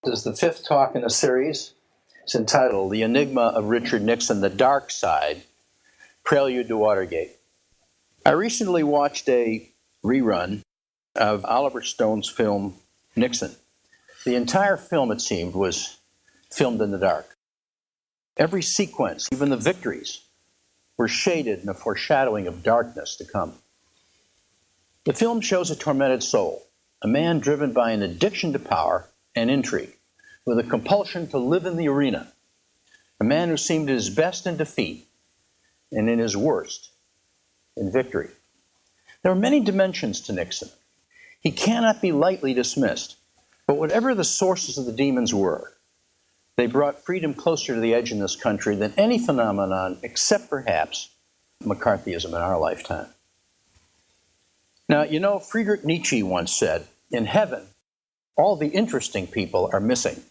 This is the fifth talk in a series. It's entitled The Enigma of Richard Nixon, The Dark Side, Prelude to Watergate. I recently watched a rerun of Oliver Stone's film, Nixon. The entire film, it seemed, was filmed in the dark. Every sequence, even the victories, were shaded in a foreshadowing of darkness to come. The film shows a tormented soul, a man driven by an addiction to power and intrigue, with a compulsion to live in the arena, a man who seemed at his best in defeat and in his worst in victory. There are many dimensions to Nixon. He cannot be lightly dismissed, but whatever the sources of the demons were, they brought freedom closer to the edge in this country than any phenomenon except perhaps McCarthyism in our lifetime. Now, you know, Friedrich Nietzsche once said, in heaven, all the interesting people are missing.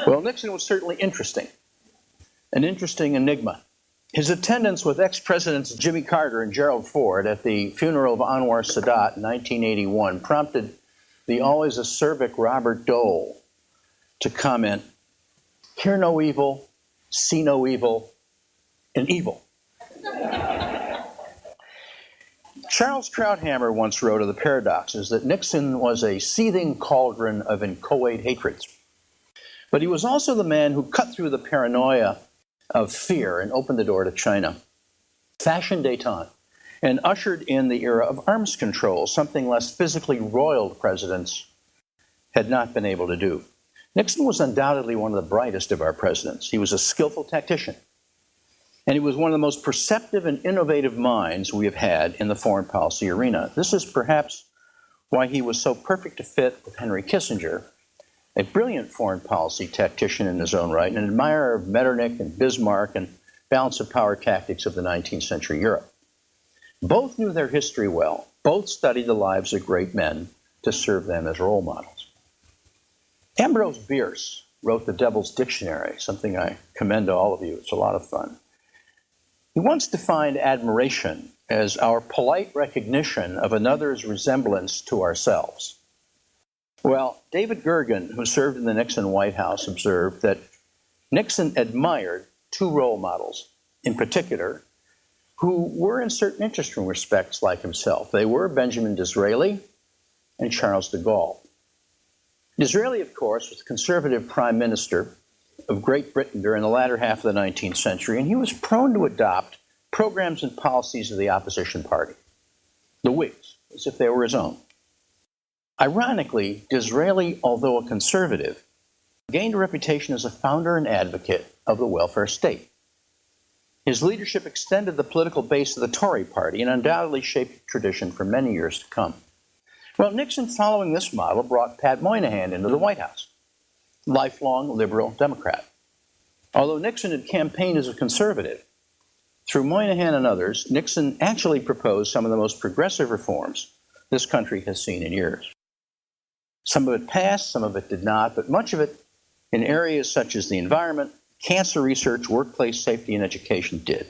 Well, Nixon was certainly interesting, an interesting enigma. His attendance with ex-presidents Jimmy Carter and Gerald Ford at the funeral of Anwar Sadat in 1981 prompted the always acerbic Robert Dole to comment, "Hear no evil, see no evil, and evil." Charles Krauthammer once wrote of the paradoxes that Nixon was a seething cauldron of inchoate hatreds. But he was also the man who cut through the paranoia of fear and opened the door to China, fashioned détente, and ushered in the era of arms control, something less physically roiled presidents had not been able to do. Nixon was undoubtedly one of the brightest of our presidents. He was a skillful tactician. And he was one of the most perceptive and innovative minds we have had in the foreign policy arena. This is perhaps why he was so perfect to fit with Henry Kissinger, a brilliant foreign policy tactician in his own right, and an admirer of Metternich and Bismarck and balance of power tactics of the 19th century Europe. Both knew their history well. Both studied the lives of great men to serve them as role models. Ambrose Bierce wrote The Devil's Dictionary, something I commend to all of you. It's a lot of fun. He once defined admiration as our polite recognition of another's resemblance to ourselves. Well, David Gergen, who served in the Nixon White House, observed that Nixon admired two role models in particular who were in certain interesting respects like himself. They were Benjamin Disraeli and Charles de Gaulle. Disraeli, of course, was the conservative prime minister of Great Britain during the latter half of the 19th century, and he was prone to adopt programs and policies of the opposition party, the Whigs, as if they were his own. Ironically, Disraeli, although a conservative, gained a reputation as a founder and advocate of the welfare state. His leadership extended the political base of the Tory party and undoubtedly shaped tradition for many years to come. Well, Nixon, following this model, brought Pat Moynihan into the White House, lifelong liberal Democrat. Although Nixon had campaigned as a conservative, through Moynihan and others, Nixon actually proposed some of the most progressive reforms this country has seen in years. Some of it passed, some of it did not, but much of it in areas such as the environment, cancer research, workplace safety, and education did.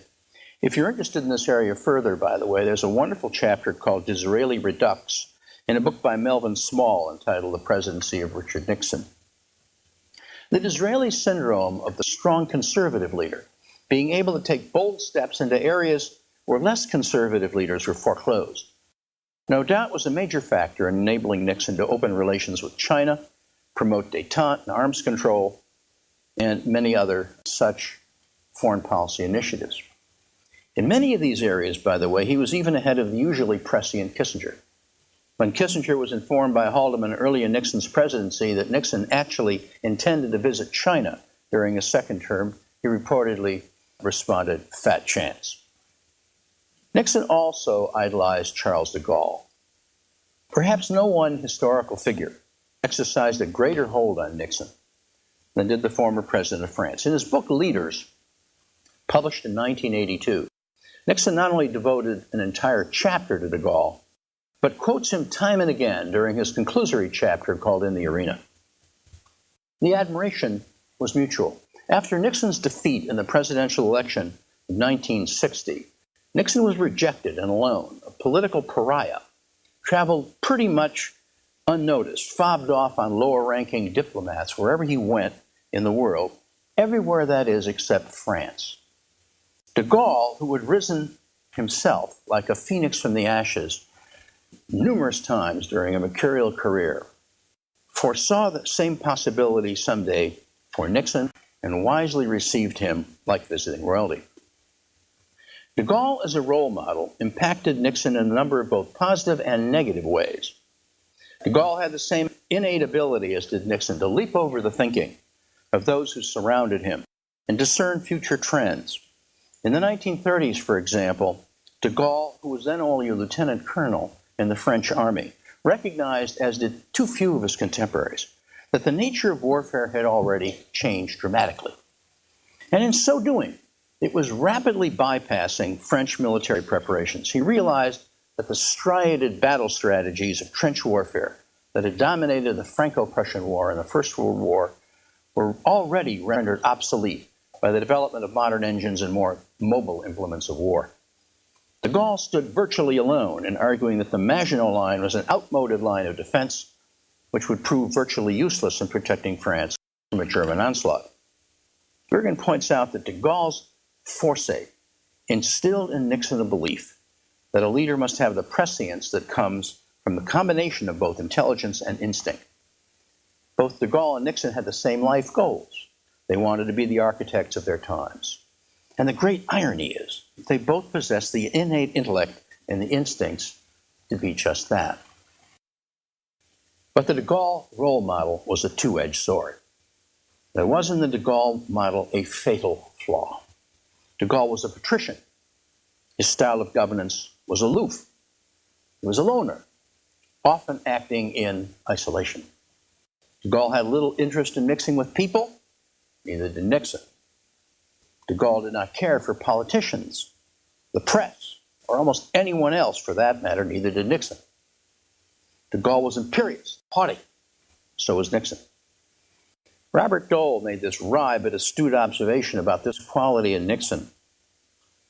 If you're interested in this area further, by the way, there's a wonderful chapter called Disraeli Redux in a book by Melvin Small entitled The Presidency of Richard Nixon. The Disraeli syndrome of the strong conservative leader, being able to take bold steps into areas where less conservative leaders were foreclosed, no doubt was a major factor in enabling Nixon to open relations with China, promote détente and arms control, and many other such foreign policy initiatives. In many of these areas, by the way, he was even ahead of the usually prescient Kissinger. When Kissinger was informed by Haldeman early in Nixon's presidency that Nixon actually intended to visit China during his second term, he reportedly responded, "Fat chance." Nixon also idolized Charles de Gaulle. Perhaps no one historical figure exercised a greater hold on Nixon than did the former president of France. In his book, Leaders, published in 1982, Nixon not only devoted an entire chapter to de Gaulle, but quotes him time and again during his conclusory chapter called In the Arena. The admiration was mutual. After Nixon's defeat in the presidential election of 1960, Nixon was rejected and alone, a political pariah, traveled pretty much unnoticed, fobbed off on lower-ranking diplomats wherever he went in the world, everywhere that is except France. De Gaulle, who had risen himself like a phoenix from the ashes numerous times during a mercurial career, foresaw the same possibility someday for Nixon and wisely received him like visiting royalty. De Gaulle, as a role model, impacted Nixon in a number of both positive and negative ways. De Gaulle had the same innate ability as did Nixon to leap over the thinking of those who surrounded him and discern future trends. In the 1930s, for example, de Gaulle, who was then only a lieutenant colonel in the French army, recognized, as did too few of his contemporaries, that the nature of warfare had already changed dramatically. And in so doing, it was rapidly bypassing French military preparations. He realized that the striated battle strategies of trench warfare that had dominated the Franco-Prussian War and the First World War were already rendered obsolete by the development of modern engines and more mobile implements of war. De Gaulle stood virtually alone in arguing that the Maginot Line was an outmoded line of defense which would prove virtually useless in protecting France from a German onslaught. Bergen points out that de Gaulle's foresight instilled in Nixon a belief that a leader must have the prescience that comes from the combination of both intelligence and instinct. Both de Gaulle and Nixon had the same life goals. They wanted to be the architects of their times. And the great irony is that they both possessed the innate intellect and the instincts to be just that. But the de Gaulle role model was a two-edged sword. There was in the de Gaulle model a fatal flaw. De Gaulle was a patrician. His style of governance was aloof. He was a loner, often acting in isolation. De Gaulle had little interest in mixing with people, neither did Nixon. De Gaulle did not care for politicians, the press, or almost anyone else for that matter, neither did Nixon. De Gaulle was imperious, haughty, so was Nixon. Robert Dole made this wry but astute observation about this quality in Nixon.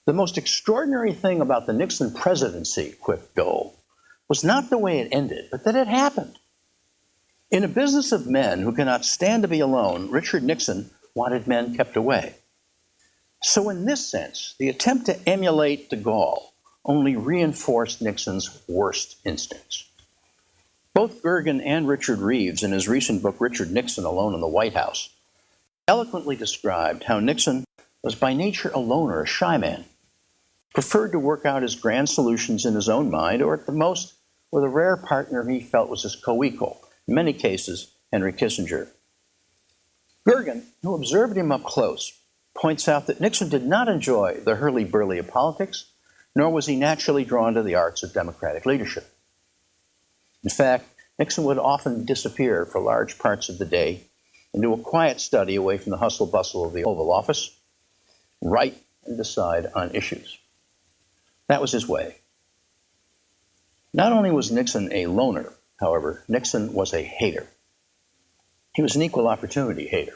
The most extraordinary thing about the Nixon presidency, quipped Dole, was not the way it ended, but that it happened. In a business of men who cannot stand to be alone, Richard Nixon wanted men kept away. So in this sense, the attempt to emulate de Gaulle only reinforced Nixon's worst instincts. Both Gergen and Richard Reeves, in his recent book, Richard Nixon Alone in the White House, eloquently described how Nixon was by nature a loner, a shy man, preferred to work out his grand solutions in his own mind, or at the most with a rare partner he felt was his co-equal, in many cases, Henry Kissinger. Gergen, who observed him up close, points out that Nixon did not enjoy the hurly-burly of politics, nor was he naturally drawn to the arts of democratic leadership. In fact, Nixon would often disappear for large parts of the day into a quiet study away from the hustle-bustle of the Oval Office, write and decide on issues. That was his way. Not only was Nixon a loner, however, Nixon was a hater. He was an equal opportunity hater.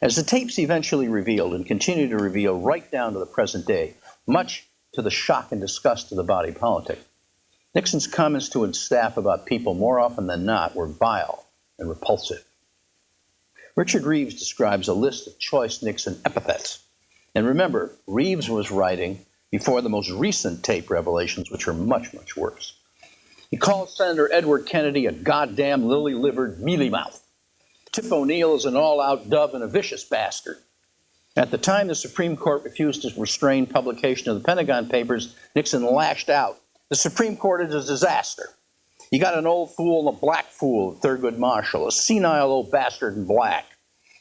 As the tapes eventually revealed and continue to reveal right down to the present day, much to the shock and disgust of the body politic, Nixon's comments to his staff about people more often than not were vile and repulsive. Richard Reeves describes a list of choice Nixon epithets. And remember, Reeves was writing before the most recent tape revelations, which are much, much worse. He called Senator Edward Kennedy a goddamn lily-livered mealy-mouth. Tip O'Neill is an all-out dove and a vicious bastard. At the time the Supreme Court refused to restrain publication of the Pentagon Papers, Nixon lashed out. The Supreme Court is a disaster. You got an old fool and a black fool, Thurgood Marshall, a senile old bastard in black.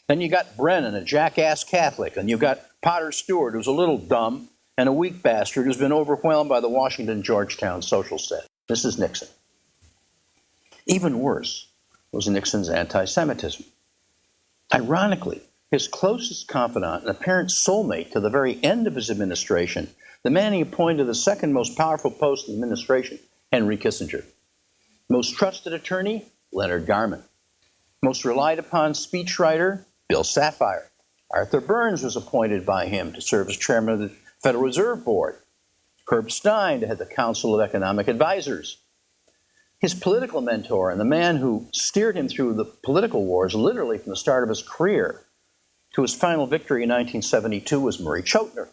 Then you got Brennan, a jackass Catholic, and you got Potter Stewart, who's a little dumb, and a weak bastard who's been overwhelmed by the Washington-Georgetown social set. This is Nixon. Even worse was Nixon's anti-Semitism. Ironically, his closest confidant and apparent soulmate to the very end of his administration, the man he appointed to the second most powerful post in the administration, Henry Kissinger. Most trusted attorney, Leonard Garman. Most relied upon speechwriter, Bill Safire. Arthur Burns was appointed by him to serve as chairman of the Federal Reserve Board. Herb Stein to head the Council of Economic Advisors. His political mentor and the man who steered him through the political wars, literally from the start of his career to his final victory in 1972, was Murray Chotiner.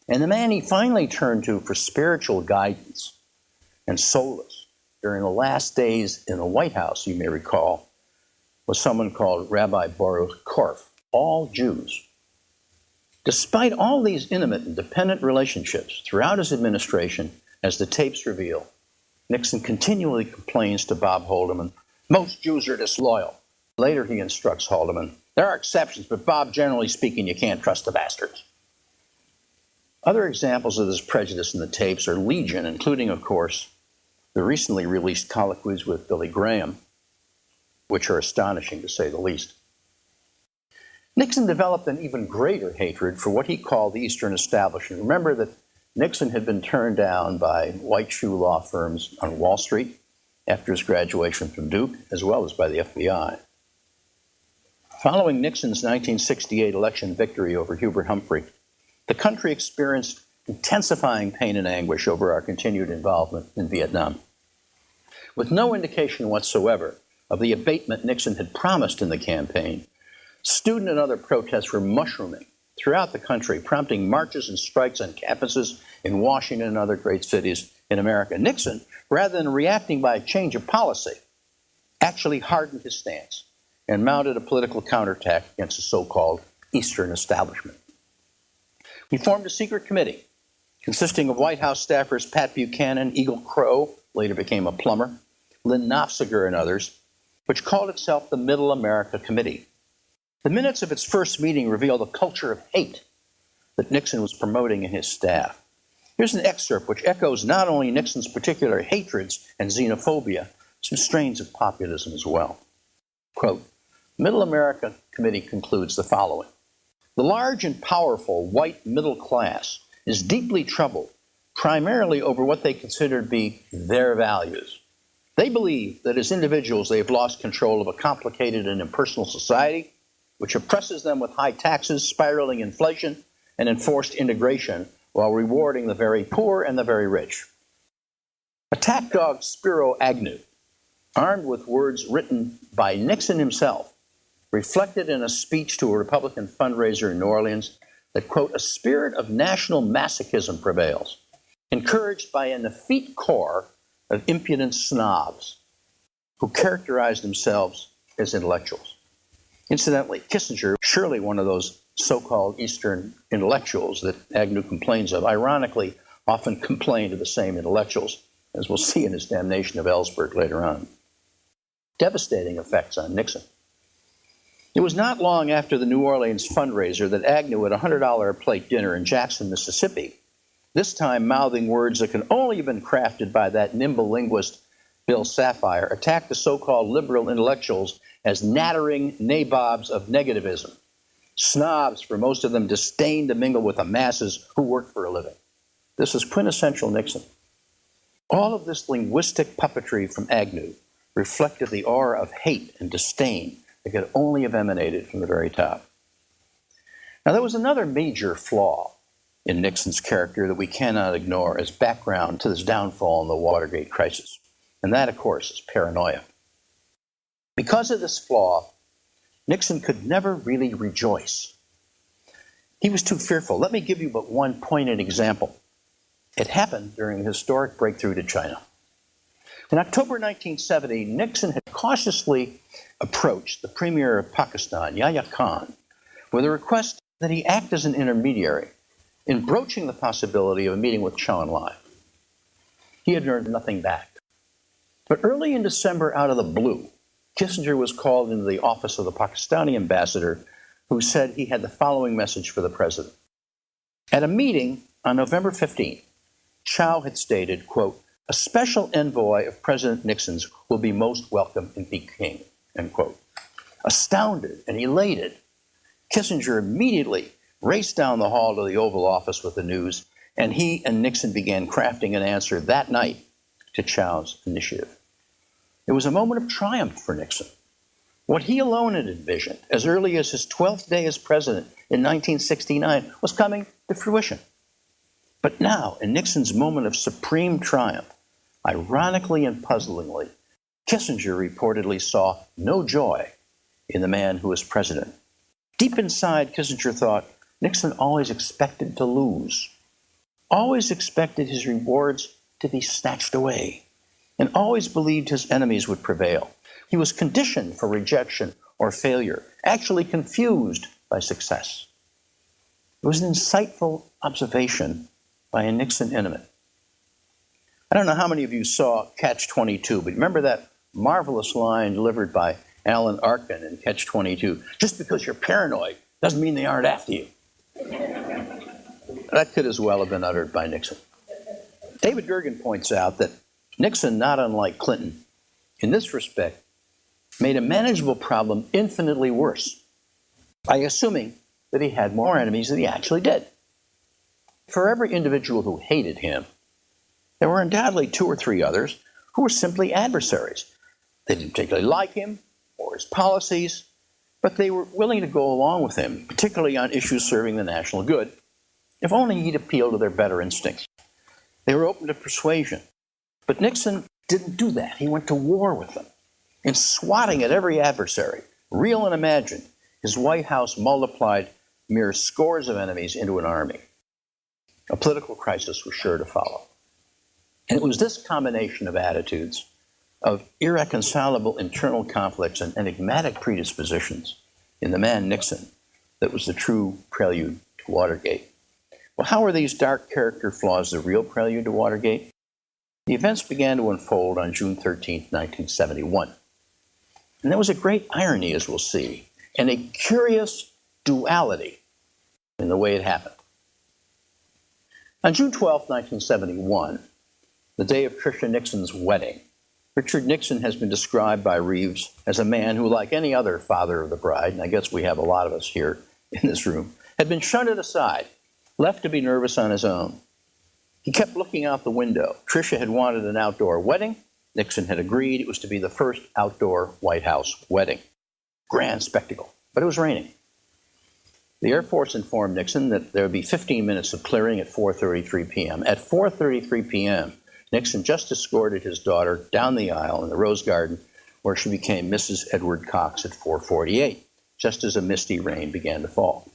And the man he finally turned to for spiritual guidance and solace during the last days in the White House, you may recall, was someone called Rabbi Baruch Korf, all Jews. Despite all these intimate and dependent relationships throughout his administration, as the tapes reveal, Nixon continually complains to Bob Haldeman, "Most Jews are disloyal." Later he instructs Haldeman, "There are exceptions, but Bob, generally speaking, you can't trust the bastards." Other examples of this prejudice in the tapes are legion, including, of course, the recently released colloquies with Billy Graham, which are astonishing to say the least. Nixon developed an even greater hatred for what he called the Eastern establishment. Remember that Nixon had been turned down by white shoe law firms on Wall Street after his graduation from Duke, as well as by the FBI. Following Nixon's 1968 election victory over Hubert Humphrey, the country experienced intensifying pain and anguish over our continued involvement in Vietnam. With no indication whatsoever of the abatement Nixon had promised in the campaign, student and other protests were mushrooming throughout the country, prompting marches and strikes on campuses in Washington and other great cities in America. Nixon, rather than reacting by a change of policy, actually hardened his stance and mounted a political counterattack against the so-called Eastern establishment. He formed a secret committee consisting of White House staffers Pat Buchanan, Eagle Crow, later became a plumber, Lynn Nofziger, and others, which called itself the Middle America Committee. The minutes of its first meeting reveal the culture of hate that Nixon was promoting in his staff. Here's an excerpt which echoes not only Nixon's particular hatreds and xenophobia, some strains of populism as well. Quote, Middle America Committee concludes the following. The large and powerful white middle class is deeply troubled, primarily over what they consider to be their values. They believe that as individuals they have lost control of a complicated and impersonal society, which oppresses them with high taxes, spiraling inflation, and enforced integration, while rewarding the very poor and the very rich. Attack dog Spiro Agnew, armed with words written by Nixon himself, reflected in a speech to a Republican fundraiser in New Orleans that, quote, a spirit of national masochism prevails, encouraged by an effete core of impudent snobs who characterize themselves as intellectuals. Incidentally, Kissinger, surely one of those so-called Eastern intellectuals that Agnew complains of, ironically often complained of the same intellectuals, as we'll see in his damnation of Ellsberg later on. Devastating effects on Nixon. It was not long after the New Orleans fundraiser that Agnew, at a $100 a plate dinner in Jackson, Mississippi, this time mouthing words that can only have been crafted by that nimble linguist Bill Sapphire, attacked the so-called liberal intellectuals as nattering nabobs of negativism, snobs, for most of them disdained to mingle with the masses who work for a living. This is quintessential Nixon. All of this linguistic puppetry from Agnew reflected the aura of hate and disdain that could only have emanated from the very top. Now, there was another major flaw in Nixon's character that we cannot ignore as background to this downfall in the Watergate crisis. And that, of course, is paranoia. Because of this flaw, Nixon could never really rejoice. He was too fearful. Let me give you but one poignant example. It happened during the historic breakthrough to China. In October 1970, Nixon had cautiously approached the premier of Pakistan, Yahya Khan, with a request that he act as an intermediary in broaching the possibility of a meeting with Chow En-lai. He had earned nothing back. But early in December, out of the blue, Kissinger was called into the office of the Pakistani ambassador, who said he had the following message for the president. At a meeting on November 15th, Chow had stated, quote, a special envoy of President Nixon's will be most welcome in Peking, end quote. Astounded and elated, Kissinger immediately raced down the hall to the Oval Office with the news, and he and Nixon began crafting an answer that night to Chow's initiative. It was a moment of triumph for Nixon. What he alone had envisioned as early as his 12th day as president in 1969 was coming to fruition. But now, in Nixon's moment of supreme triumph, Ironically and puzzlingly, Kissinger reportedly saw no joy in the man who was president. Deep inside, Kissinger thought Nixon always expected to lose, always expected his rewards to be snatched away, and always believed his enemies would prevail. He was conditioned for rejection or failure, actually confused by success. It was an insightful observation by a Nixon intimate. I don't know how many of you saw Catch-22, but remember that marvelous line delivered by Alan Arkin in Catch-22, just because you're paranoid doesn't mean they aren't after you. That could as well have been uttered by Nixon. David Gergen points out that Nixon, not unlike Clinton, in this respect, made a manageable problem infinitely worse by assuming that he had more enemies than he actually did. For every individual who hated him, there were undoubtedly 2 or 3 others who were simply adversaries. They didn't particularly like him or his policies, but they were willing to go along with him, particularly on issues serving the national good, if only he'd appeal to their better instincts. They were open to persuasion. But Nixon didn't do that. He went to war with them. In swatting at every adversary, real and imagined, his White House multiplied mere scores of enemies into an army. A political crisis was sure to follow. And it was this combination of attitudes, of irreconcilable internal conflicts and enigmatic predispositions in the man Nixon that was the true prelude to Watergate. Well, how were these dark character flaws the real prelude to Watergate? The events began to unfold on June 13, 1971. And there was a great irony, as we'll see, and a curious duality in the way it happened. On June 12, 1971, the day of Tricia Nixon's wedding, Richard Nixon has been described by Reeves as a man who, like any other father of the bride, and I guess we have a lot of us here in this room, had been shunted aside, left to be nervous on his own. He kept looking out the window. Tricia had wanted an outdoor wedding. Nixon had agreed it was to be the first outdoor White House wedding. Grand spectacle, but it was raining. The Air Force informed Nixon that there would be 15 minutes of clearing at 4:33 p.m. At 4:33 p.m., Nixon just escorted his daughter down the aisle in the Rose Garden, where she became Mrs. Edward Cox at 4:48, just as a misty rain began to fall.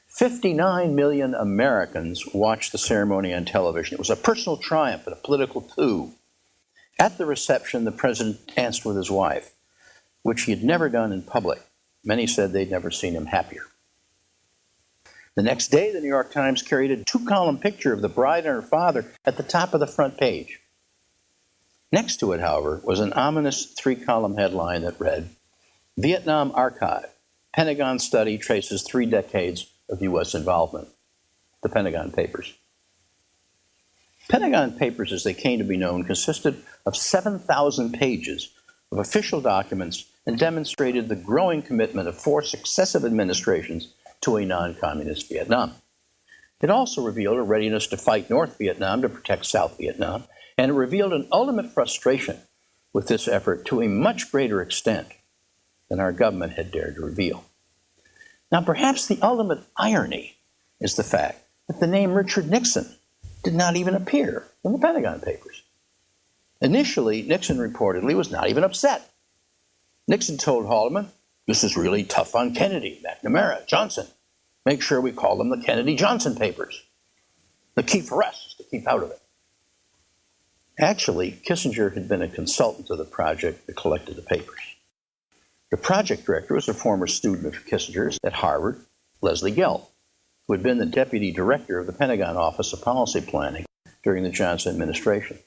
59 million Americans watched the ceremony on television. It was a personal triumph and a political coup. At the reception, the president danced with his wife, which he had never done in public. Many said they'd never seen him happier. The next day, the New York Times carried a 2-column picture of the bride and her father at the top of the front page. Next to it, however, was an ominous 3-column headline that read, "Vietnam Archive. Pentagon study traces 3 decades of U.S. involvement." The Pentagon Papers. Pentagon Papers, as they came to be known, consisted of 7,000 pages of official documents and demonstrated the growing commitment of 4 successive administrations to a non-communist Vietnam. It also revealed a readiness to fight North Vietnam to protect South Vietnam, and it revealed an ultimate frustration with this effort to a much greater extent than our government had dared to reveal. Now, perhaps the ultimate irony is the fact that the name Richard Nixon did not even appear in the Pentagon Papers. Initially, Nixon reportedly was not even upset. Nixon told Haldeman, "This is really tough on Kennedy, McNamara, Johnson. Make sure we call them the Kennedy-Johnson Papers. The key for us is to keep out of it." Actually, Kissinger had been a consultant to the project that collected the papers. The project director was a former student of Kissinger's at Harvard, Leslie Gelb, who had been the deputy director of the Pentagon Office of Policy Planning during the Johnson administration.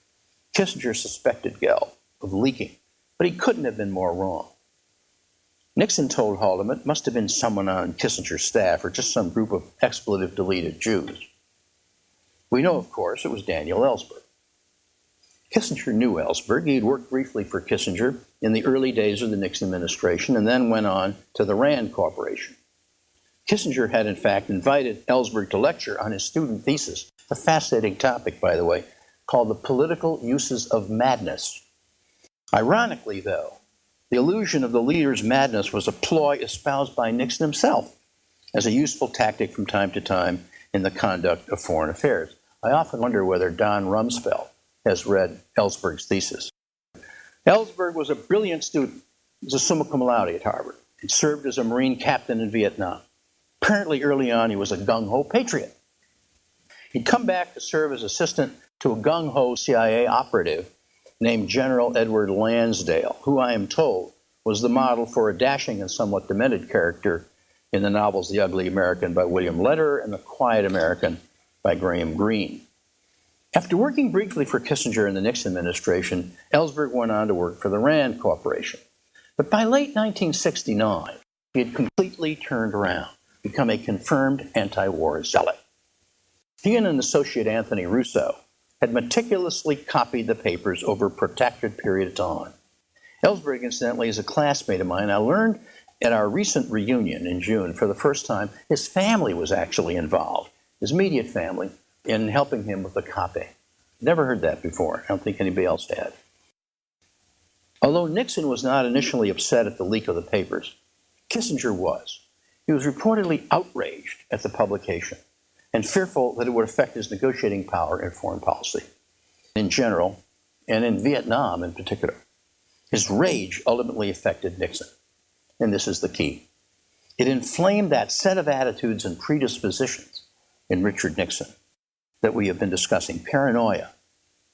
Kissinger suspected Gelb of leaking, but he couldn't have been more wrong. Nixon told Haldeman it must have been someone on Kissinger's staff or just some group of expletive-deleted Jews. We know, of course, it was Daniel Ellsberg. Kissinger knew Ellsberg. He had worked briefly for Kissinger in the early days of the Nixon administration and then went on to the Rand Corporation. Kissinger had, in fact, invited Ellsberg to lecture on his student thesis, a fascinating topic, by the way, called The Political Uses of Madness. Ironically, though, the illusion of the leader's madness was a ploy espoused by Nixon himself as a useful tactic from time to time in the conduct of foreign affairs. I often wonder whether Don Rumsfeld has read Ellsberg's thesis. Ellsberg was a brilliant student. He was a summa cum laude at Harvard. He served as a Marine captain in Vietnam. Apparently, early on, he was a gung-ho patriot. He'd come back to serve as assistant to a gung-ho CIA operative named General Edward Lansdale, who I am told was the model for a dashing and somewhat demented character in the novels The Ugly American by William Lederer and The Quiet American by Graham Greene. After working briefly for Kissinger in the Nixon administration, Ellsberg went on to work for the Rand Corporation. But by late 1969, he had completely turned around, become a confirmed anti-war zealot. He and an associate, Anthony Russo, had meticulously copied the papers over a protracted period of time. Ellsberg, incidentally, is a classmate of mine. I learned at our recent reunion in June, for the first time, his family was actually involved, his immediate family, in helping him with the copying. Never heard that before. I don't think anybody else had. Although Nixon was not initially upset at the leak of the papers, Kissinger was. He was reportedly outraged at the publication and fearful that it would affect his negotiating power in foreign policy in general, and in Vietnam in particular. His rage ultimately affected Nixon, and this is the key. It inflamed that set of attitudes and predispositions in Richard Nixon that we have been discussing: paranoia,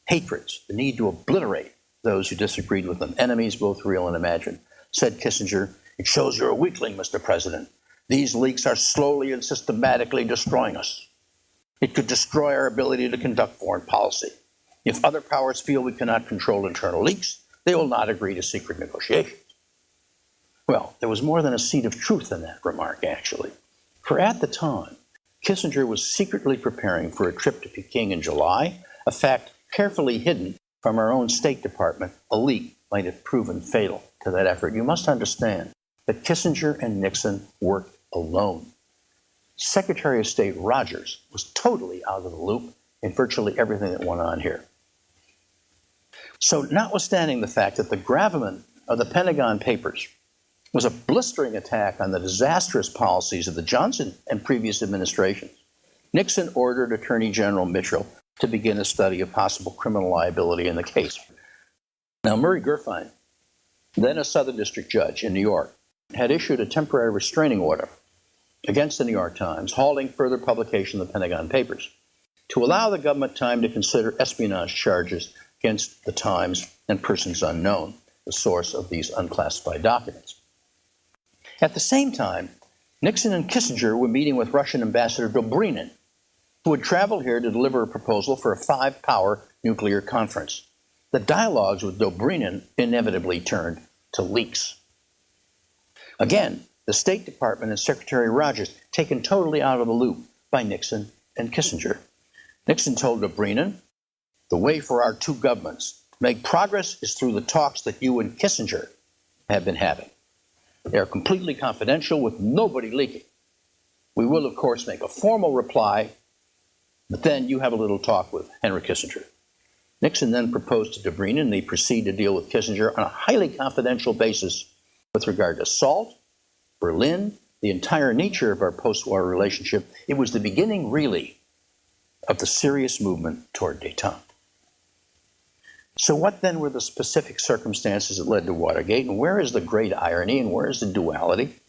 hatreds, the need to obliterate those who disagreed with them, enemies both real and imagined. Said Kissinger, "It shows you're a weakling, Mr. President. These leaks are slowly and systematically destroying us. It could destroy our ability to conduct foreign policy. If other powers feel we cannot control internal leaks, they will not agree to secret negotiations." Well, there was more than a seed of truth in that remark, actually. For at the time, Kissinger was secretly preparing for a trip to Peking in July, a fact carefully hidden from our own State Department. A leak might have proven fatal to that effort. You must understand that Kissinger and Nixon worked alone. Secretary of State Rogers was totally out of the loop in virtually everything that went on here. So, notwithstanding the fact that the gravamen of the Pentagon Papers was a blistering attack on the disastrous policies of the Johnson and previous administrations, Nixon ordered Attorney General Mitchell to begin a study of possible criminal liability in the case. Now, Murray Gurfein, then a Southern District judge in New York, had issued a temporary restraining order against the New York Times, halting further publication of the Pentagon Papers, to allow the government time to consider espionage charges against the Times and persons unknown, the source of these unclassified documents. At the same time, Nixon and Kissinger were meeting with Russian Ambassador Dobrynin, who had traveled here to deliver a proposal for a 5-power nuclear conference. The dialogues with Dobrynin inevitably turned to leaks. Again, the State Department and Secretary Rogers taken totally out of the loop by Nixon and Kissinger. Nixon told Dobrynin, "The way for our two governments to make progress is through the talks that you and Kissinger have been having. They are completely confidential, with nobody leaking. We will, of course, make a formal reply, but then you have a little talk with Henry Kissinger." Nixon then proposed to Dobrynin, and they proceed to deal with Kissinger on a highly confidential basis with regard to SALT, Berlin, the entire nature of our post-war relationship. It was the beginning, really, of the serious movement toward détente. So what then were the specific circumstances that led to Watergate, and where is the great irony, and where is the duality?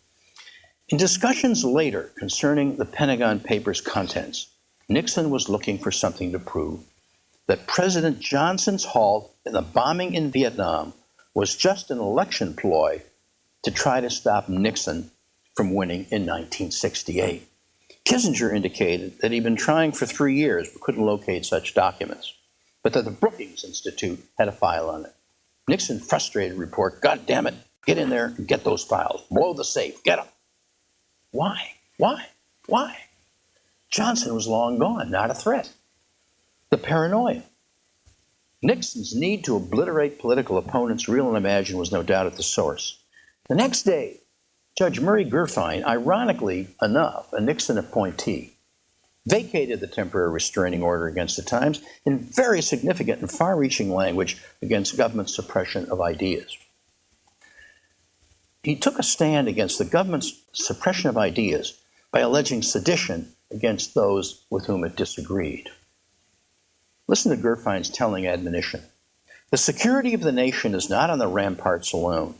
In discussions later concerning the Pentagon Papers' contents, Nixon was looking for something to prove that President Johnson's halt in the bombing in Vietnam was just an election ploy to try to stop Nixon from winning in 1968. Kissinger indicated that he'd been trying for 3 years but couldn't locate such documents, but that the Brookings Institute had a file on it. Nixon, frustrated, report, "God damn it, get in there and get those files. Blow the safe, get them." Why? Johnson was long gone, not a threat. The paranoia. Nixon's need to obliterate political opponents, real and imagined, was no doubt at the source. The next day, Judge Murray Gurfein, ironically enough, a Nixon appointee, vacated the temporary restraining order against the Times in very significant and far-reaching language against government suppression of ideas. He took a stand against the government's suppression of ideas by alleging sedition against those with whom it disagreed. Listen to Gerfein's telling admonition. The security of the nation is not on the ramparts alone.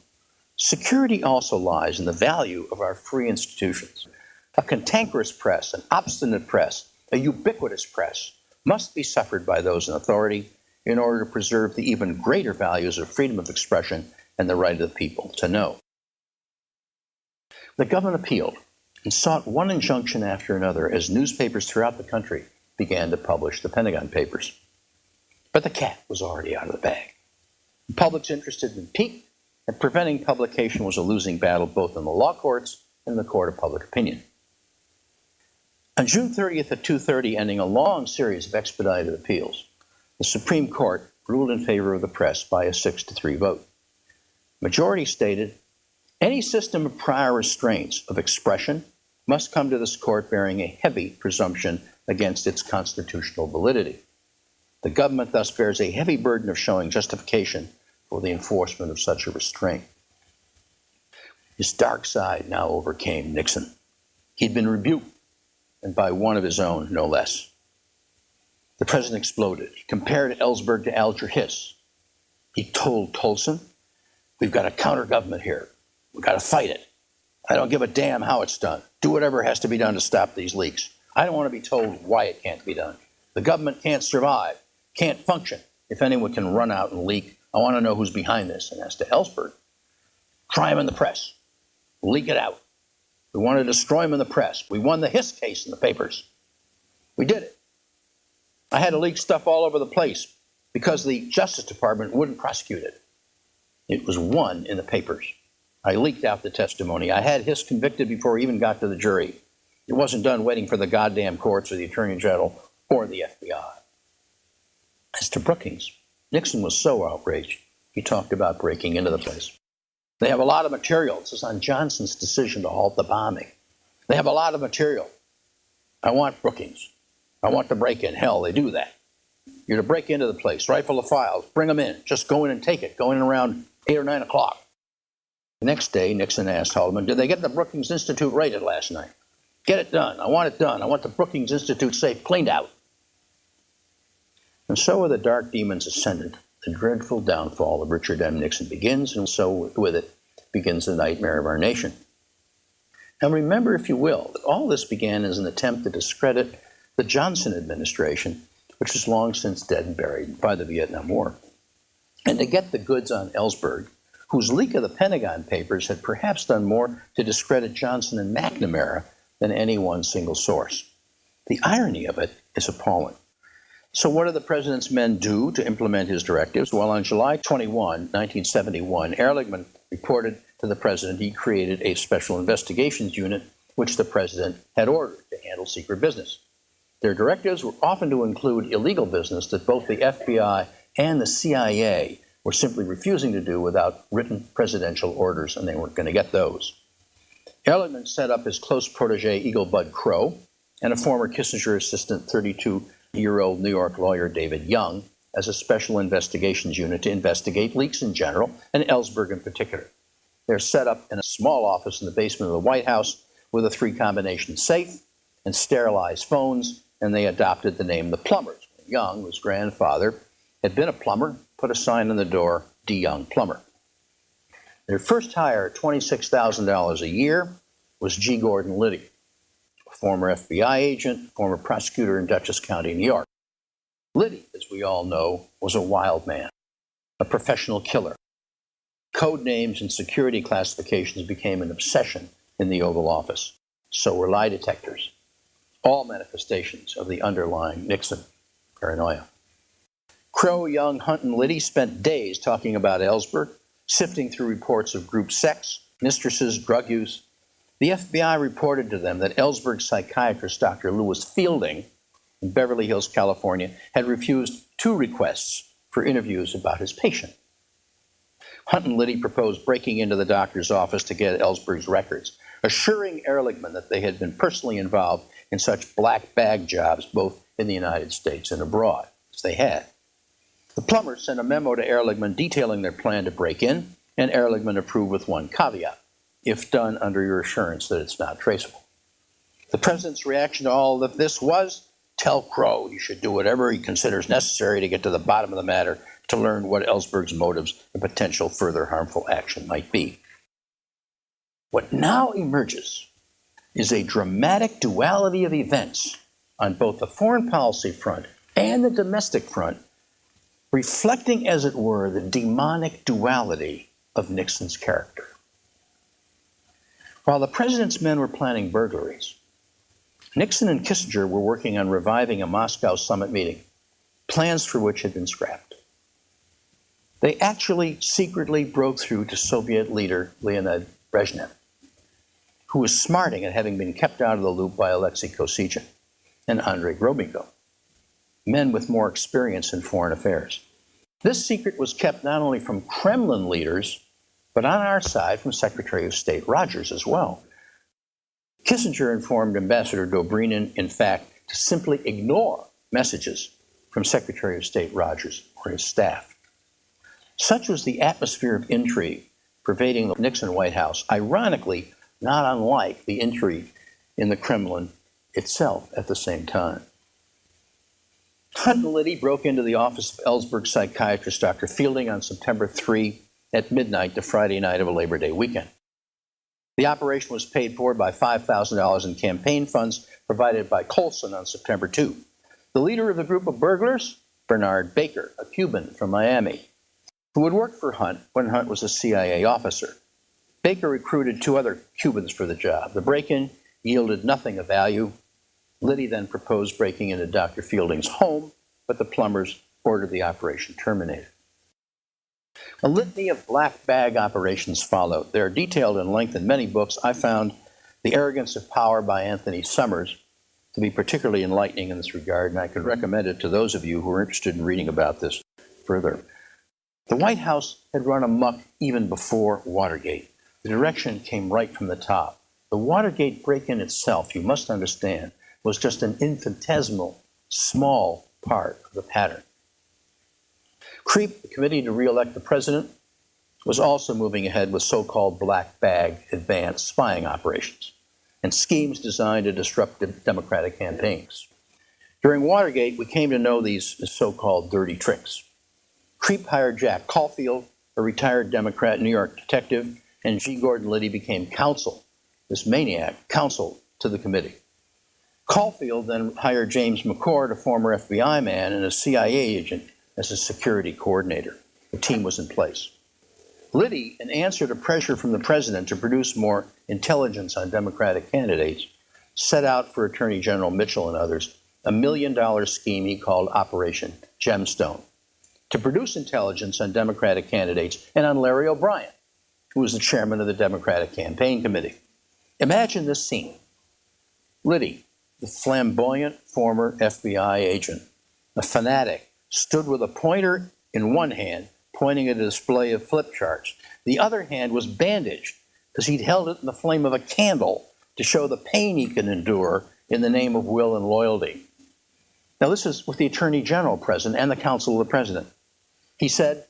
Security also lies in the value of our free institutions. A cantankerous press, an obstinate press, a ubiquitous press must be suffered by those in authority in order to preserve the even greater values of freedom of expression and the right of the people to know. The government appealed and sought one injunction after another as newspapers throughout the country began to publish the Pentagon Papers. But the cat was already out of the bag. The public's interest had been piqued, and preventing publication was a losing battle both in the law courts and in the court of public opinion. On June 30th at 2:30, ending a long series of expedited appeals, the Supreme Court ruled in favor of the press by a 6-3 vote. Majority stated, any system of prior restraints of expression must come to this court bearing a heavy presumption against its constitutional validity. The government thus bears a heavy burden of showing justification for the enforcement of such a restraint. His dark side now overcame Nixon. He'd been rebuked, and by one of his own, no less. The president exploded. He compared Ellsberg to Alger Hiss. He told Tolson, we've got a counter-government here. We've got to fight it. I don't give a damn how it's done. Do whatever has to be done to stop these leaks. I don't want to be told why it can't be done. The government can't survive, can't function if anyone can run out and leak. I want to know who's behind this. And as to Ellsberg, try him in the press. Leak it out. We want to destroy him in the press. We won the Hiss case in the papers. We did it. I had to leak stuff all over the place because the Justice Department wouldn't prosecute it. It was won in the papers. I leaked out the testimony. I had Hiss convicted before he even got to the jury. It wasn't done waiting for the goddamn courts or the Attorney General or the FBI. As to Brookings, Nixon was so outraged, he talked about breaking into the place. They have a lot of material. This is on Johnson's decision to halt the bombing. They have a lot of material. I want Brookings. I want to break in. Hell, they do that. You're to break into the place, rifle the files, bring them in. Just go in and take it. Go in around 8 or 9 o'clock. The next day, Nixon asked Haldeman, did they get the Brookings Institute raided last night? Get it done. I want it done. I want the Brookings Institute safe cleaned out. And so, with the dark demons ascendant, the dreadful downfall of Richard M. Nixon begins, and so with it begins the nightmare of our nation. Now remember, if you will, that all this began as an attempt to discredit the Johnson administration, which is long since dead and buried by the Vietnam War, and to get the goods on Ellsberg, whose leak of the Pentagon Papers had perhaps done more to discredit Johnson and McNamara than any one single source. The irony of it is appalling. So what did the president's men do to implement his directives? Well, on July 21, 1971, Ehrlichman reported to the president he created a special investigations unit which the president had ordered to handle secret business. Their directives were often to include illegal business that both the FBI and the CIA were simply refusing to do without written presidential orders, and they weren't going to get those. Ehrlichman set up his close protege, Eagle Bud Crow, and a former Kissinger assistant, 32-year-old New York lawyer David Young, as a special investigations unit to investigate leaks in general, and Ellsberg in particular. They're set up in a small office in the basement of the White House with a 3-combination safe and sterilized phones, and they adopted the name the Plumbers. Young, whose grandfather had been a plumber, put a sign on the door, D. Young Plumber. Their first hire, $26,000 a year, was G. Gordon Liddy, a former FBI agent, former prosecutor in Dutchess County, New York. Liddy, as we all know, was a wild man, a professional killer. Code names and security classifications became an obsession in the Oval Office. So were lie detectors, all manifestations of the underlying Nixon paranoia. Crow, Young, Hunt, and Liddy spent days talking about Ellsberg, sifting through reports of group sex, mistresses, drug use. The FBI reported to them that Ellsberg's psychiatrist, Dr. Lewis Fielding, in Beverly Hills, California, had refused 2 requests for interviews about his patient. Hunt and Liddy proposed breaking into the doctor's office to get Ellsberg's records, assuring Ehrlichman that they had been personally involved in such black bag jobs both in the United States and abroad, as they had. The Plumbers sent a memo to Ehrlichman detailing their plan to break in, and Ehrlichman approved with one caveat: if done under your assurance that it's not traceable. The president's reaction to all of this was, tell Crow he should do whatever he considers necessary to get to the bottom of the matter to learn what Ellsberg's motives and potential further harmful action might be. What now emerges is a dramatic duality of events on both the foreign policy front and the domestic front, reflecting, as it were, the demonic duality of Nixon's character. While the president's men were planning burglaries, Nixon and Kissinger were working on reviving a Moscow summit meeting, plans for which had been scrapped. They actually secretly broke through to Soviet leader Leonid Brezhnev, who was smarting at having been kept out of the loop by Alexei Kosygin and Andrei Gromyko, men with more experience in foreign affairs. This secret was kept not only from Kremlin leaders, but on our side from Secretary of State Rogers as well. Kissinger informed Ambassador Dobrynin, in fact, to simply ignore messages from Secretary of State Rogers or his staff. Such was the atmosphere of intrigue pervading the Nixon White House, ironically, not unlike the intrigue in the Kremlin itself at the same time. Hunt and Liddy broke into the office of Ellsberg psychiatrist Dr. Fielding on September 3 at midnight, the Friday night of a Labor Day weekend. The operation was paid for by $5,000 in campaign funds provided by Colson on September 2. The leader of the group of burglars, Bernard Baker, a Cuban from Miami, who had worked for Hunt when Hunt was a CIA officer. Baker recruited 2 other Cubans for the job. The break-in yielded nothing of value. Liddy then proposed breaking into Dr. Fielding's home, but the plumbers ordered the operation terminated. A litany of black bag operations followed. They are detailed in length in many books. I found The Arrogance of Power by Anthony Summers to be particularly enlightening in this regard, and I could recommend it to those of you who are interested in reading about this further. The White House had run amok even before Watergate. The direction came right from the top. The Watergate break-in itself, you must understand, was just an infinitesimal, small part of the pattern. CREEP, the Committee to Re-elect the President, was also moving ahead with so-called black bag advanced spying operations and schemes designed to disrupt Democratic campaigns. During Watergate, we came to know these as so-called dirty tricks. CREEP hired Jack Caulfield, a retired Democrat New York detective, and G. Gordon Liddy became counsel, this maniac, counsel to the committee. Caulfield then hired James McCord, a former FBI man and a CIA agent, as a security coordinator. The team was in place. Liddy, in answer to pressure from the president to produce more intelligence on Democratic candidates, set out for Attorney General Mitchell and others a $1 million scheme he called Operation Gemstone, to produce intelligence on Democratic candidates and on Larry O'Brien, who was the chairman of the Democratic Campaign Committee. Imagine this scene. Liddy, the flamboyant former FBI agent, a fanatic, stood with a pointer in one hand, pointing at a display of flip charts. The other hand was bandaged, because he'd held it in the flame of a candle to show the pain he could endure in the name of will and loyalty. Now, this is with the Attorney General present and the Counsel of the President. He said,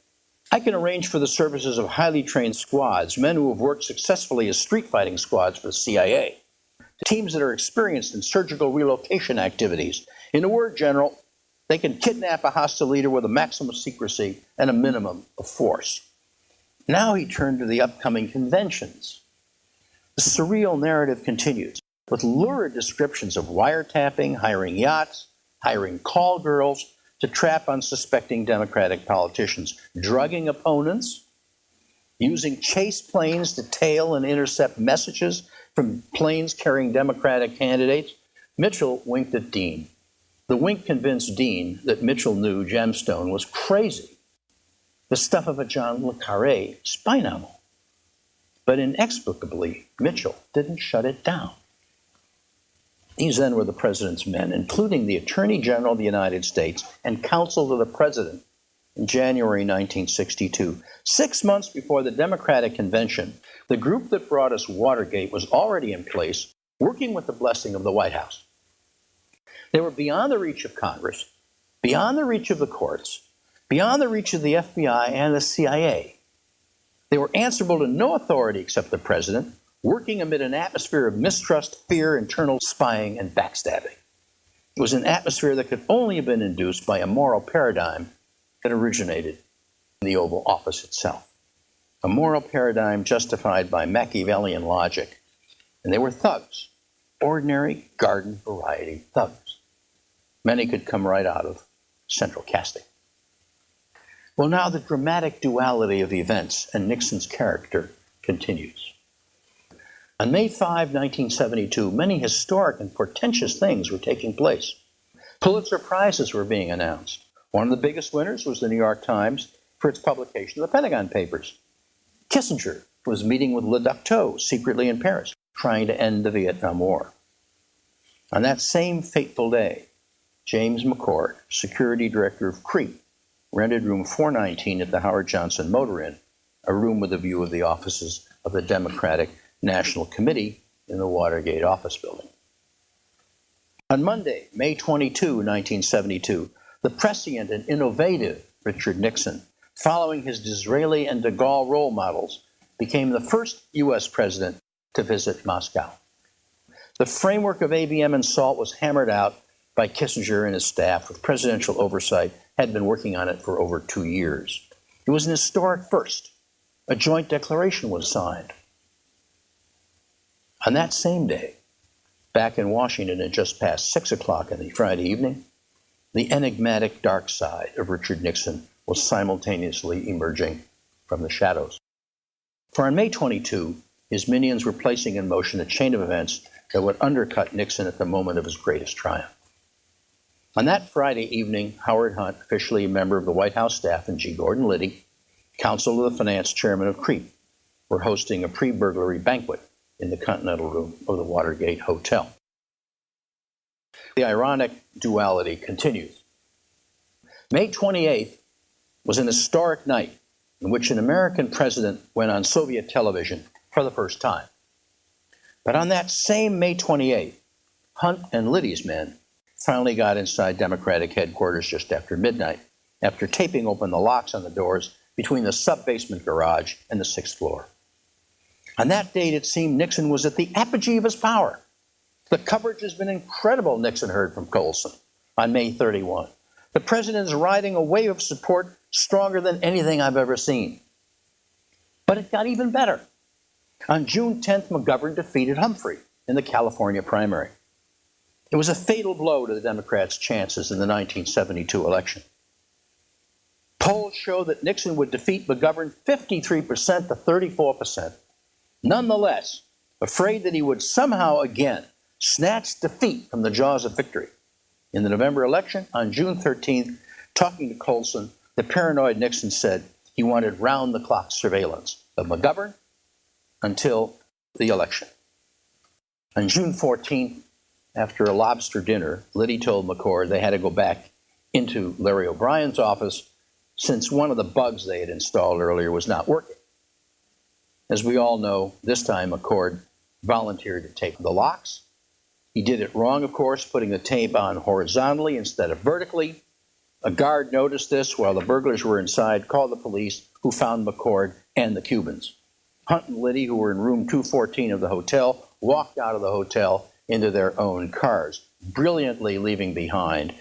"I can arrange for the services of highly trained squads, men who have worked successfully as street fighting squads for the CIA, teams that are experienced in surgical relocation activities. In a word, General, they can kidnap a hostile leader with a maximum of secrecy and a minimum of force." Now he turned to the upcoming conventions. The surreal narrative continues, with lurid descriptions of wiretapping, hiring yachts, hiring call girls to trap unsuspecting Democratic politicians, drugging opponents, using chase planes to tail and intercept messages from planes carrying Democratic candidates. Mitchell winked at Dean. The wink convinced Dean that Mitchell knew Gemstone was crazy, the stuff of a John le Carré spy novel. But inexplicably, Mitchell didn't shut it down. These then were the president's men, including the Attorney General of the United States and counsel to the president in January 1962. 6 months before the Democratic convention, the group that brought us Watergate was already in place, working with the blessing of the White House. They were beyond the reach of Congress, beyond the reach of the courts, beyond the reach of the FBI and the CIA. They were answerable to no authority except the president, working amid an atmosphere of mistrust, fear, internal spying, and backstabbing. It was an atmosphere that could only have been induced by a moral paradigm that originated in the Oval Office itself. A moral paradigm justified by Machiavellian logic. And they were thugs, ordinary garden variety thugs. Many could come right out of central casting. Well, now the dramatic duality of events and Nixon's character continues. On May 5, 1972, many historic and portentous things were taking place. Pulitzer Prizes were being announced. One of the biggest winners was the New York Times for its publication of the Pentagon Papers. Kissinger was meeting with Le Ducteau secretly in Paris, trying to end the Vietnam War. On that same fateful day, James McCord, security director of CREEP, rented room 419 at the Howard Johnson Motor Inn, a room with a view of the offices of the Democratic National Committee in the Watergate office building. On Monday, May 22, 1972, the prescient and innovative Richard Nixon, following his Disraeli and de Gaulle role models, became the first U.S. president to visit Moscow. The framework of ABM and SALT was hammered out by Kissinger and his staff with presidential oversight, had been working on it for over 2 years. It was an historic first. A joint declaration was signed. On that same day, back in Washington at just past 6 o'clock in the Friday evening, the enigmatic dark side of Richard Nixon was simultaneously emerging from the shadows. For on May 22, his minions were placing in motion a chain of events that would undercut Nixon at the moment of his greatest triumph. On that Friday evening, Howard Hunt, officially a member of the White House staff, and G. Gordon Liddy, counsel of the finance chairman of CREEP, were hosting a pre-burglary banquet in the Continental Room of the Watergate Hotel. The ironic duality continues. May 28th was an historic night in which an American president went on Soviet television for the first time. But on that same May 28th, Hunt and Liddy's men finally got inside Democratic headquarters just after midnight, after taping open the locks on the doors between the sub-basement garage and the 6th floor. On that date, it seemed Nixon was at the apogee of his power. The coverage has been incredible, Nixon heard from Colson on May 31. The president is riding a wave of support stronger than anything I've ever seen. But it got even better. On June 10th, McGovern defeated Humphrey in the California primary. It was a fatal blow to the Democrats' chances in the 1972 election. Polls show that Nixon would defeat McGovern 53% to 34%. Nonetheless, afraid that he would somehow again snatch defeat from the jaws of victory. In the November election, on June 13th, talking to Colson, the paranoid Nixon said he wanted round-the-clock surveillance of McGovern until the election. On June 14th, after a lobster dinner, Liddy told McCord they had to go back into Larry O'Brien's office since one of the bugs they had installed earlier was not working. As we all know, this time McCord volunteered to tape the locks. He did it wrong, of course, putting the tape on horizontally instead of vertically. A guard noticed this while the burglars were inside, called the police, who found McCord and the Cubans. Hunt and Liddy, who were in room 214 of the hotel, walked out of the hotel into their own cars, brilliantly leaving behind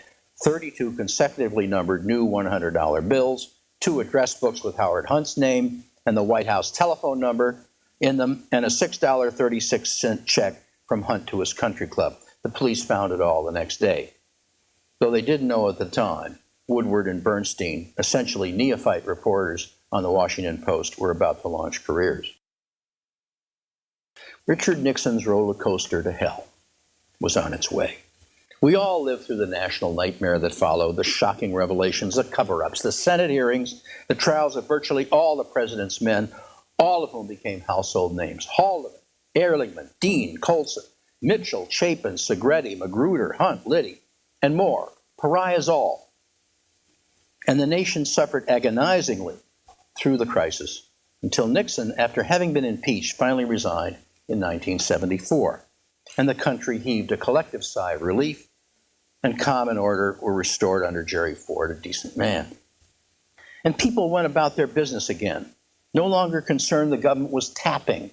32 consecutively numbered new $100 bills, 2 address books with Howard Hunt's name and the White House telephone number in them, and a $6.36 check from Hunt to his country club. The police found it all the next day. Though they didn't know at the time, Woodward and Bernstein, essentially neophyte reporters on the Washington Post, were about to launch careers. Richard Nixon's roller coaster to hell was on its way. We all lived through the national nightmare that followed, the shocking revelations, the cover-ups, the Senate hearings, the trials of virtually all the president's men, all of whom became household names. Haldeman, Ehrlichman, Dean, Colson, Mitchell, Chapin, Segretti, Magruder, Hunt, Liddy, and more, pariahs all. And the nation suffered agonizingly through the crisis until Nixon, after having been impeached, finally resigned in 1974. And the country heaved a collective sigh of relief, and calm and order were restored under Jerry Ford, a decent man. And people went about their business again, no longer concerned the government was tapping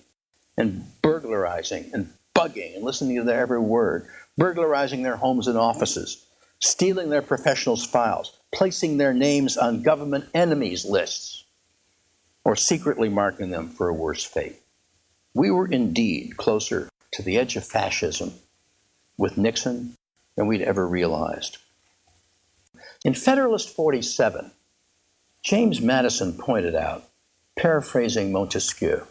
and burglarizing and bugging and listening to their every word, burglarizing their homes and offices, stealing their professionals' files, placing their names on government enemies lists, or secretly marking them for a worse fate. We were indeed closer to the edge of fascism with Nixon than we'd ever realized. In Federalist 47, James Madison pointed out, paraphrasing Montesquieu,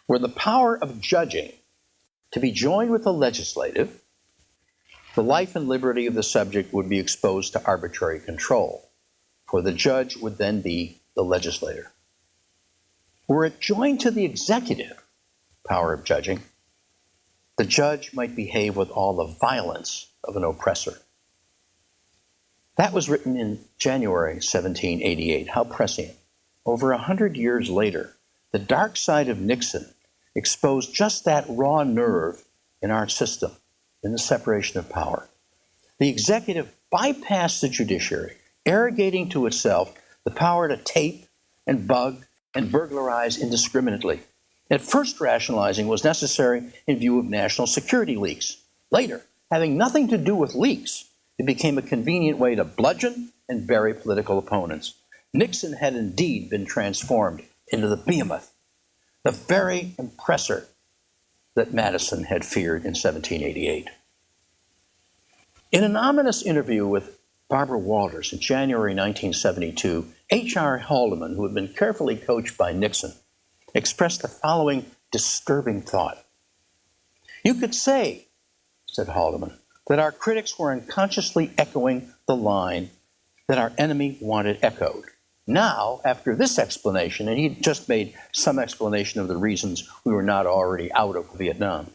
were the power of judging to be joined with the legislative, the life and liberty of the subject would be exposed to arbitrary control, for the judge would then be the legislator. Were it joined to the executive power of judging, the judge might behave with all the violence of an oppressor. That was written in January 1788. How prescient. Over 100 years later, the dark side of Nixon exposed just that raw nerve in our system, in the separation of power. The executive bypassed the judiciary, arrogating to itself the power to tape and bug and burglarize indiscriminately. At first, rationalizing was necessary in view of national security leaks. Later, having nothing to do with leaks, it became a convenient way to bludgeon and bury political opponents. Nixon had indeed been transformed into the behemoth, the very oppressor that Madison had feared in 1788. In an ominous interview with Barbara Walters in January 1972, H.R. Haldeman, who had been carefully coached by Nixon, expressed the following disturbing thought. "You could say," said Haldeman, "that our critics were unconsciously echoing the line that our enemy wanted echoed. Now, after this explanation," and he just made some explanation of the reasons we were not already out of Vietnam.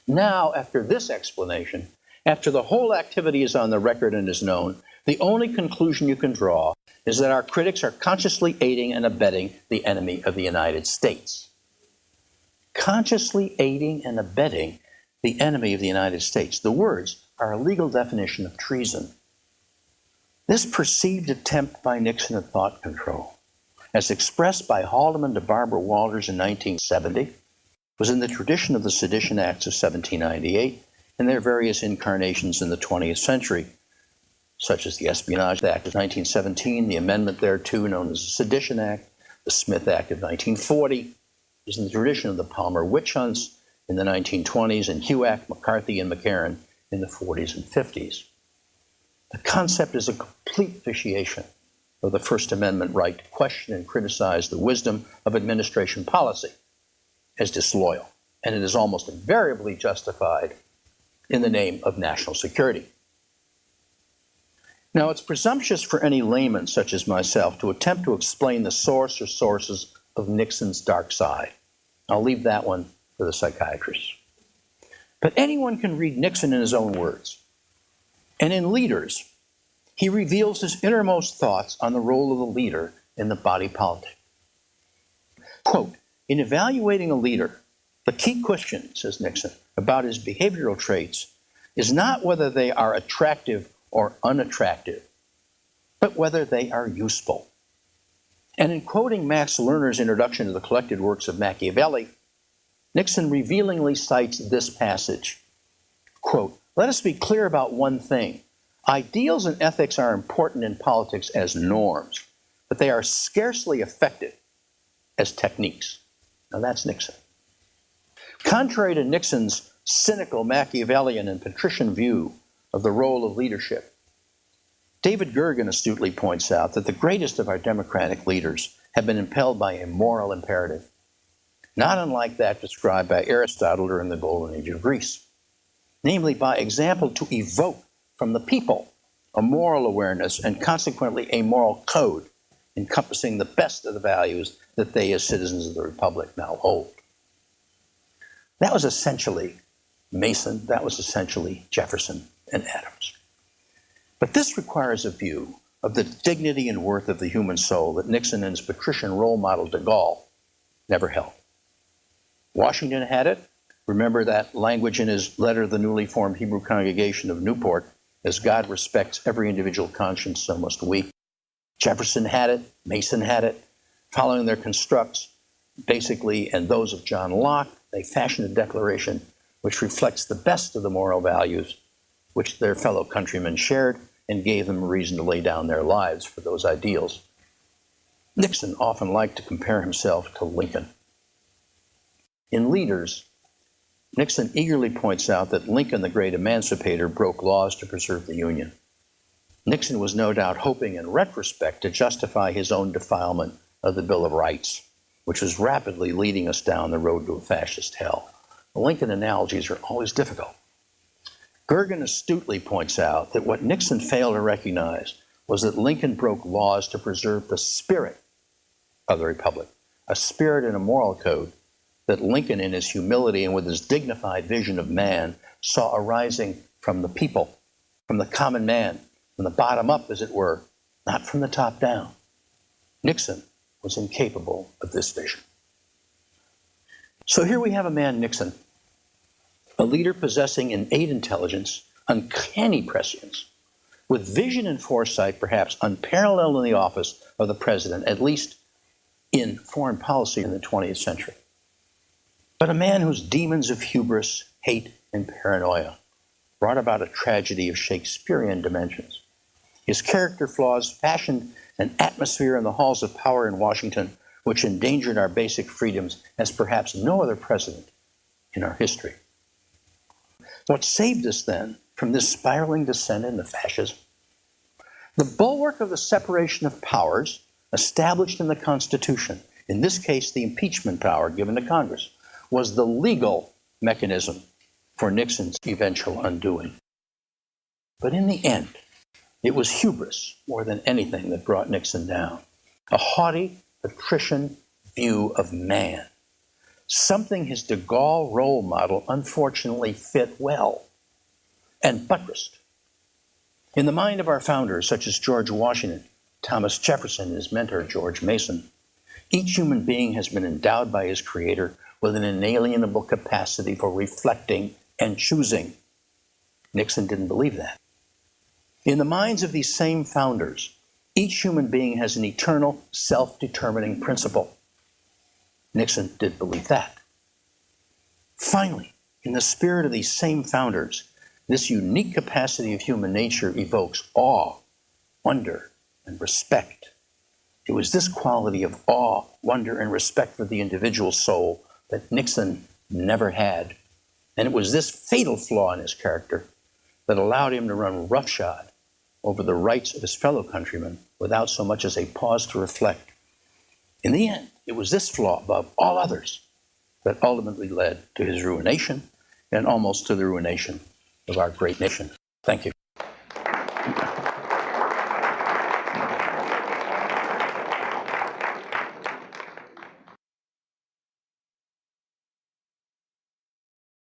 "Now, after this explanation, after the whole activity is on the record and is known, the only conclusion you can draw is that our critics are consciously aiding and abetting the enemy of the United States." Consciously aiding and abetting the enemy of the United States. The words are a legal definition of treason. This perceived attempt by Nixon at thought control, as expressed by Haldeman to Barbara Walters in 1970, was in the tradition of the Sedition Acts of 1798 and their various incarnations in the 20th century, such as the Espionage Act of 1917, the amendment thereto known as the Sedition Act, the Smith Act of 1940, is in the tradition of the Palmer witch hunts in the 1920s, and HUAC, McCarthy, and McCarran in the 40s and 50s. The concept is a complete vitiation of the First Amendment right to question and criticize the wisdom of administration policy as disloyal, and it is almost invariably justified in the name of national security. Now, it's presumptuous for any layman such as myself to attempt to explain the source or sources of Nixon's dark side. I'll leave that one for the psychiatrists. But anyone can read Nixon in his own words. And in Leaders, he reveals his innermost thoughts on the role of the leader in the body politic. Quote, "In evaluating a leader, the key question," says Nixon, "about his behavioral traits is not whether they are attractive or unattractive, but whether they are useful." And in quoting Max Lerner's introduction to the collected works of Machiavelli, Nixon revealingly cites this passage. Quote, "Let us be clear about one thing. Ideals and ethics are important in politics as norms, but they are scarcely effective as techniques." Now that's Nixon. Contrary to Nixon's cynical Machiavellian and patrician view of the role of leadership, David Gergen astutely points out that the greatest of our democratic leaders have been impelled by a moral imperative, not unlike that described by Aristotle during the Golden Age of Greece, namely by example to evoke from the people a moral awareness and consequently a moral code encompassing the best of the values that they as citizens of the Republic now hold. That was essentially Mason, that was essentially Jefferson and Adams. But this requires a view of the dignity and worth of the human soul that Nixon and his patrician role model de Gaulle never held. Washington had it. Remember that language in his letter to the newly formed Hebrew congregation of Newport, "As God respects every individual conscience, so must we." Jefferson had it. Mason had it. Following their constructs, basically, and those of John Locke, they fashioned a declaration which reflects the best of the moral values which their fellow countrymen shared and gave them a reason to lay down their lives for those ideals. Nixon often liked to compare himself to Lincoln. In Leaders, Nixon eagerly points out that Lincoln, the great emancipator, broke laws to preserve the Union. Nixon was no doubt hoping in retrospect to justify his own defilement of the Bill of Rights, which was rapidly leading us down the road to a fascist hell. The Lincoln analogies are always difficult. Gergen astutely points out that what Nixon failed to recognize was that Lincoln broke laws to preserve the spirit of the Republic, a spirit and a moral code that Lincoln, in his humility and with his dignified vision of man, saw arising from the people, from the common man, from the bottom up, as it were, not from the top down. Nixon was incapable of this vision. So here we have a man, Nixon, a leader possessing innate intelligence, uncanny prescience, with vision and foresight perhaps unparalleled in the office of the president, at least in foreign policy in the 20th century. But a man whose demons of hubris, hate, and paranoia brought about a tragedy of Shakespearean dimensions. His character flaws fashioned an atmosphere in the halls of power in Washington which endangered our basic freedoms as perhaps no other president in our history. What saved us then from this spiraling descent into fascism? The bulwark of the separation of powers established in the Constitution, in this case the impeachment power given to Congress, was the legal mechanism for Nixon's eventual undoing. But in the end, it was hubris more than anything that brought Nixon down. A haughty, patrician view of man. Something his de Gaulle role model unfortunately fit well and buttressed. In the mind of our founders, such as George Washington, Thomas Jefferson, and his mentor, George Mason, each human being has been endowed by his creator with an inalienable capacity for reflecting and choosing. Nixon didn't believe that. In the minds of these same founders, each human being has an eternal, self-determining principle. Nixon did believe that. Finally, in the spirit of these same founders, this unique capacity of human nature evokes awe, wonder, and respect. It was this quality of awe, wonder, and respect for the individual soul that Nixon never had. And it was this fatal flaw in his character that allowed him to run roughshod over the rights of his fellow countrymen without so much as a pause to reflect. In the end, it was this flaw above all others that ultimately led to his ruination and almost to the ruination of our great nation. Thank you.